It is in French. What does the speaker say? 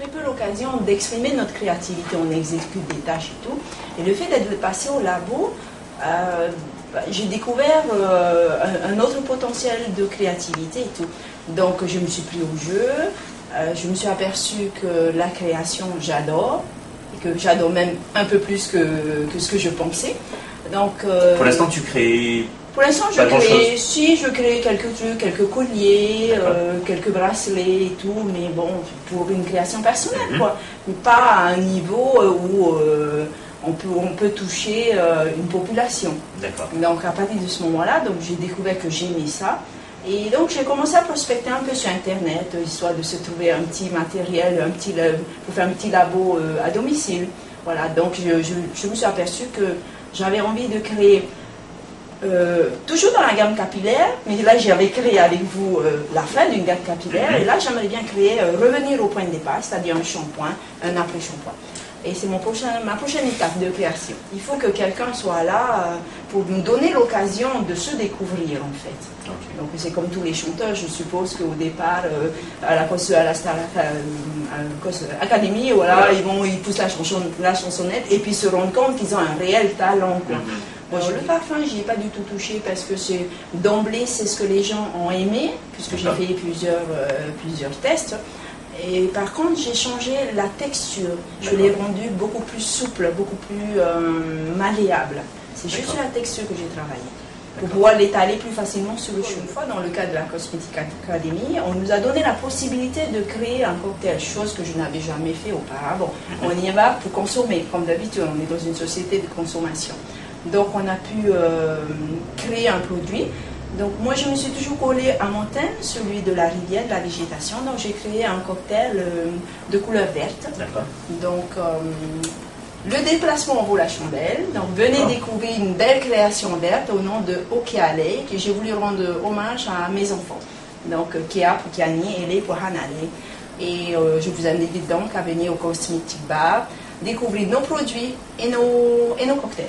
très peu l'occasion d'exprimer notre créativité. On exécute des tâches et tout. Et le fait d'être passé au labo, j'ai découvert un autre potentiel de créativité et tout. Donc je me suis pris au jeu, je me suis aperçue que la création, j'adore, et que j'adore même un peu plus que ce que je pensais. Donc, pour l'instant, tu crées... Pour l'instant, je crée quelques trucs, quelques colliers, quelques bracelets et tout, mais bon, pour une création personnelle, quoi. Mais pas à un niveau où on peut toucher une population. D'accord. Donc, à partir de ce moment-là, donc j'ai découvert que j'aimais ça. Et donc, j'ai commencé à prospecter un peu sur Internet, histoire de se trouver un petit matériel, pour faire un petit labo à domicile. Voilà, donc je me suis aperçue que j'avais envie de créer, toujours dans la gamme capillaire, mais là j'avais créé avec vous la fin d'une gamme capillaire, et là j'aimerais bien créer, revenir au point de départ, c'est-à-dire un shampoing, un après-shampoing. Et c'est ma prochaine étape de création. Il faut que quelqu'un soit là pour nous donner l'occasion de se découvrir en fait. Okay. Donc c'est comme tous les chanteurs, je suppose qu'au départ, à la Star Academy, voilà, ils poussent la chansonnette et puis se rendent compte qu'ils ont un réel talent. Quoi. Le parfum, j'y ai pas du tout touché parce que d'emblée, c'est ce que les gens ont aimé, puisque j'ai fait plusieurs tests. Et par contre, j'ai changé la texture. Je l'ai rendue beaucoup plus souple, beaucoup plus malléable. C'est juste la texture que j'ai travaillée. Pour pouvoir l'étaler plus facilement sur le cheveu. Une fois, dans le cadre de la Cosmetic Academy, on nous a donné la possibilité de créer un cocktail, chose que je n'avais jamais fait auparavant. On y va pour consommer, comme d'habitude, on est dans une société de consommation. Donc on a pu créer un produit. Donc moi je me suis toujours collée à mon thème, celui de la rivière, de la végétation. Donc j'ai créé un cocktail de couleur verte. Donc le déplacement vaut la chandelle. Donc venez découvrir une belle création verte au nom de Okeale, que j'ai voulu rendre hommage à mes enfants. Donc Kea pour Kiani et Le pour Hanale. Et je vous invite donc à venir au Cosmetic Bar, découvrir nos produits et nos cocktails.